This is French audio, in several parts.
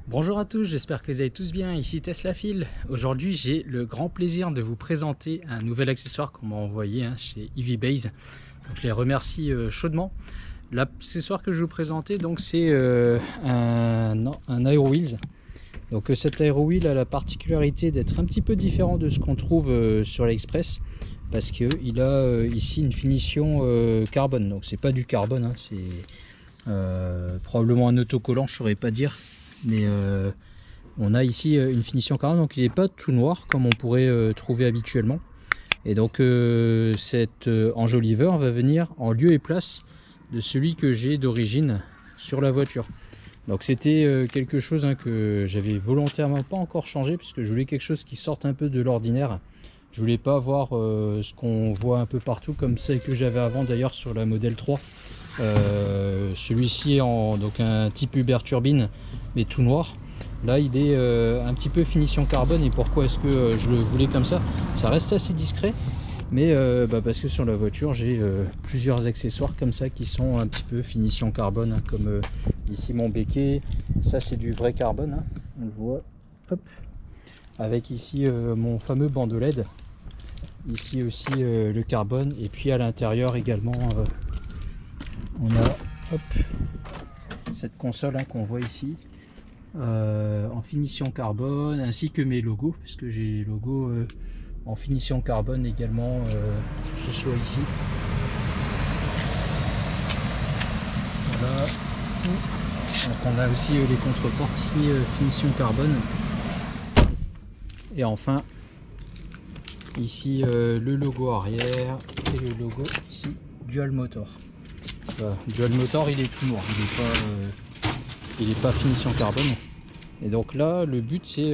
Bonjour à tous, j'espère que vous allez tous bien, ici Teslafil. Aujourd'hui j'ai le grand plaisir de vous présenter un nouvel accessoire qu'on m'a envoyé chez EVBase. Donc, je les remercie chaudement. L'accessoire que je vais vous présenter, c'est un Aero-Wheels. Donc cet Aero-Wheel a la particularité d'être un petit peu différent de ce qu'on trouve sur l'Express, parce qu'il a ici une finition carbone. Donc c'est pas du carbone, c'est probablement un autocollant, je saurais pas dire. Mais on a ici une finition carbone, donc il n'est pas tout noir comme on pourrait trouver habituellement. Et donc cet enjoliveur va venir en lieu et place de celui que j'ai d'origine sur la voiture. Donc c'était quelque chose que j'avais volontairement pas encore changé, puisque je voulais quelque chose qui sorte un peu de l'ordinaire. Je voulais pas avoir ce qu'on voit un peu partout, comme celle que j'avais avant d'ailleurs sur la modèle 3. Celui-ci en donc un type Uber turbine, mais tout noir. Là il est un petit peu finition carbone. Et pourquoi est-ce que je le voulais comme ça? Ça reste assez discret, mais parce que sur la voiture j'ai plusieurs accessoires comme ça qui sont un petit peu finition carbone, comme ici mon béquet. Ça c'est du vrai carbone, on le voit, hop, avec ici mon fameux bandeau LED, ici aussi le carbone. Et puis à l'intérieur également on a cette console qu'on voit ici en finition carbone, ainsi que mes logos, puisque j'ai les logos en finition carbone également, ce soit ici. Voilà. Donc on a aussi les contreportes ici, finition carbone. Et enfin ici le logo arrière et le logo ici Dual Motor. Voilà. Dual Motor, il est tout noir, il est pas finition carbone. Et donc là le but c'est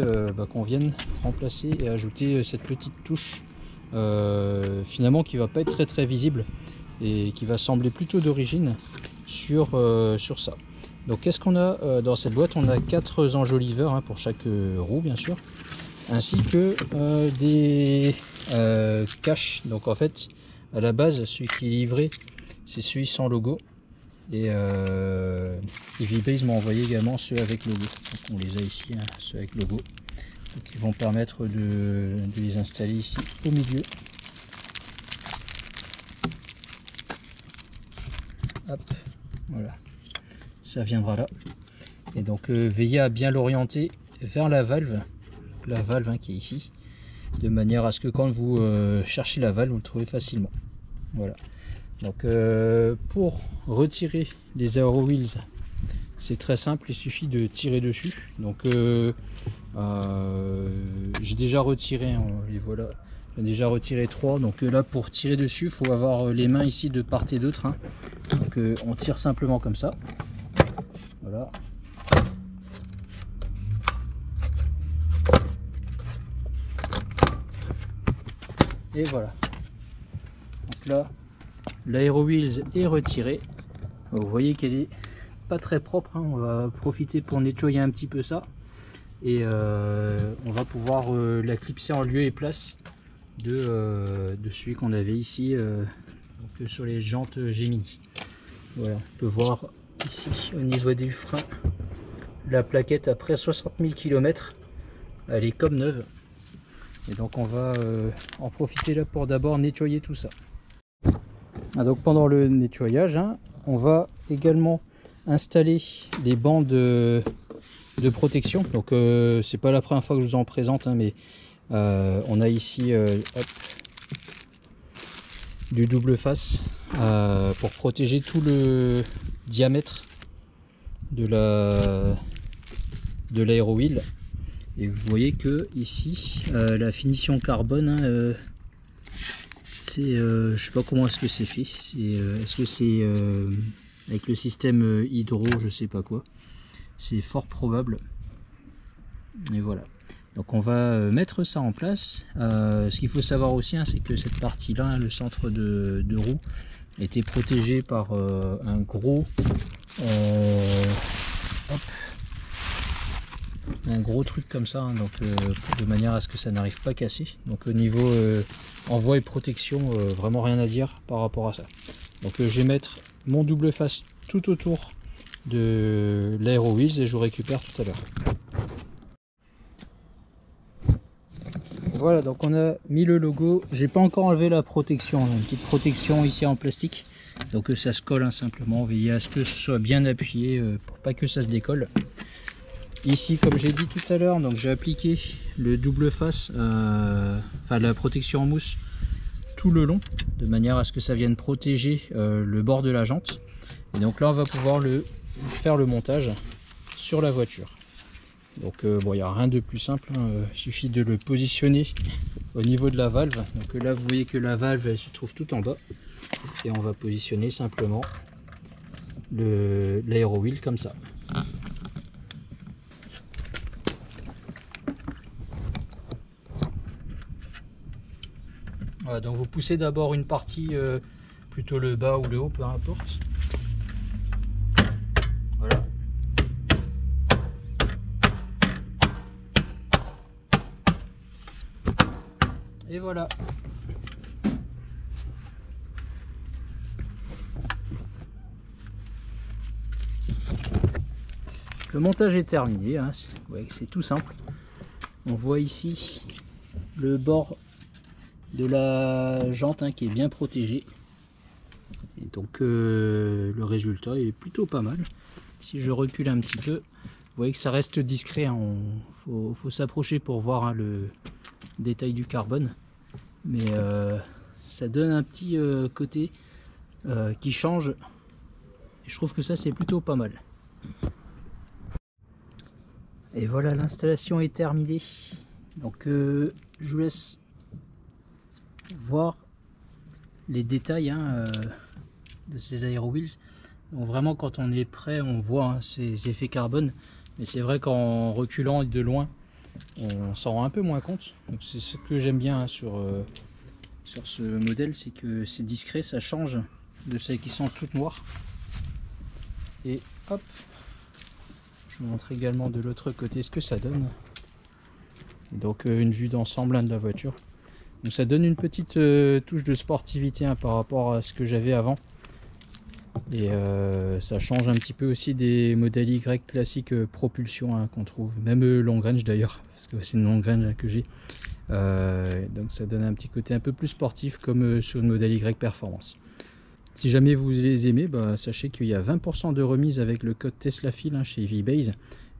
qu'on vienne remplacer et ajouter cette petite touche finalement qui va pas être très visible et qui va sembler plutôt d'origine sur ça. Donc qu'est-ce qu'on a dans cette boîte? On a 4 enjoliveurs pour chaque roue bien sûr, ainsi que des caches. Donc en fait à la base celui qui est livré c'est celui sans logo, et EVBase m'a envoyé également ceux avec logo. Donc on les a ici, ceux avec logo, donc ils vont permettre de les installer ici au milieu. Hop, voilà, ça viendra là. Et donc veillez à bien l'orienter vers la valve qui est ici, de manière à ce que quand vous cherchez la valve vous le trouvez facilement. Voilà. Donc pour retirer les Aero-Wheels, c'est très simple, il suffit de tirer dessus. Donc j'ai déjà retiré, les voilà, j'ai déjà retiré 3. Donc là pour tirer dessus, il faut avoir les mains ici de part et d'autre. Donc on tire simplement comme ça. Voilà. Et voilà. Donc là, l'Aero-Wheels est retiré. Vous voyez qu'elle est pas très propre, on va profiter pour nettoyer un petit peu ça, et on va pouvoir la clipser en lieu et place de celui qu'on avait ici donc sur les jantes Gemini. Voilà, on peut voir ici au niveau du frein, la plaquette après 60 000 km, elle est comme neuve. Et donc on va en profiter là pour d'abord nettoyer tout ça. Donc pendant le nettoyage, on va également installer les bandes de protection. Donc c'est pas la première fois que je vous en présente, mais on a ici du double face pour protéger tout le diamètre de l'Aero-Wheel. Et vous voyez que ici la finition carbone, je sais pas comment est-ce que c'est fait. Est-ce que c'est avec le système hydro, je sais pas quoi. C'est fort probable. Et voilà. Donc on va mettre ça en place. Ce qu'il faut savoir aussi, c'est que cette partie-là, le centre de roue, était protégé par un gros un gros truc comme ça, hein, donc de manière à ce que ça n'arrive pas à casser. Donc au niveau envoi et protection, vraiment rien à dire par rapport à ça. Donc je vais mettre mon double face tout autour de l'Aero Wheels et je vous récupère tout à l'heure. Voilà, donc on a mis le logo. J'ai pas encore enlevé la protection, une petite protection ici en plastique, donc ça se colle, hein, simplement. Veillez à ce que ce soit bien appuyé pour pas que ça se décolle. Ici, comme j'ai dit tout à l'heure, donc j'ai appliqué le double face, enfin la protection en mousse tout le long, de manière à ce que ça vienne protéger le bord de la jante. Et donc là on va pouvoir faire le montage sur la voiture. Donc bon, il n'y a rien de plus simple, hein. Il suffit de le positionner au niveau de la valve. Donc là vous voyez que la valve elle se trouve tout en bas, et on va positionner simplement l'Aero Wheel comme ça. Voilà, donc vous poussez d'abord une partie, plutôt le bas ou le haut, peu importe. Voilà. Et voilà. Le montage est terminé, hein. Ouais, c'est tout simple. On voit ici le bord de la jante, hein, qui est bien protégé. Et donc le résultat est plutôt pas mal. Si je recule un petit peu, vous voyez que ça reste discret, hein. Faut s'approcher pour voir, hein, le détail du carbone. Mais ça donne un petit côté qui change. Et je trouve que ça c'est plutôt pas mal. Et voilà, l'installation est terminée. Donc je vous laisse voir les détails, hein, de ces Aero Wheels. Donc vraiment quand on est prêt on voit, hein, ces effets carbone, mais c'est vrai qu'en reculant de loin on s'en rend un peu moins compte. Donc c'est ce que j'aime bien, hein, sur ce modèle, c'est que c'est discret, ça change de celles qui sont toutes noires. Et hop, je vous montre également de l'autre côté ce que ça donne. Et donc une vue d'ensemble, hein, de la voiture. Donc ça donne une petite touche de sportivité, hein, par rapport à ce que j'avais avant. Et ça change un petit peu aussi des modèles Y classiques propulsion, hein, qu'on trouve, même long range d'ailleurs, parce que c'est une long range, hein, que j'ai. Donc ça donne un petit côté un peu plus sportif, comme sur le modèle Y Performance. Si jamais vous les aimez, bah, sachez qu'il y a 20% de remise avec le code TeslaFil, hein, chez EVBase.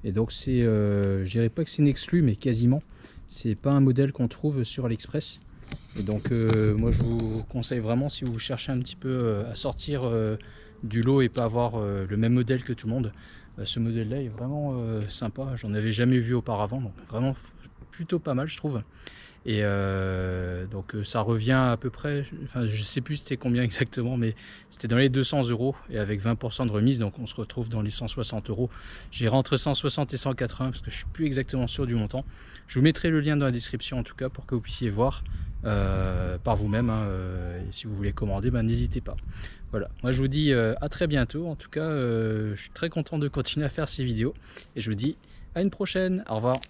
Et donc c'est, je dirais pas que c'est une exclu, mais quasiment. C'est pas un modèle qu'on trouve sur AliExpress. Et donc moi je vous conseille vraiment, si vous cherchez un petit peu à sortir du lot et pas avoir le même modèle que tout le monde, ce modèle là est vraiment sympa. J'en avais jamais vu auparavant, donc vraiment plutôt pas mal je trouve. Et donc ça revient à peu près, enfin je sais plus c'était combien exactement, mais c'était dans les 200 € et avec 20% de remise, donc on se retrouve dans les 160 €. J'irai entre 160 et 180 parce que je suis plus exactement sûr du montant. Je vous mettrai le lien dans la description en tout cas pour que vous puissiez voir par vous-même, hein, et si vous voulez commander, ben, n'hésitez pas. Voilà, moi je vous dis à très bientôt. En tout cas je suis très content de continuer à faire ces vidéos et je vous dis à une prochaine. Au revoir.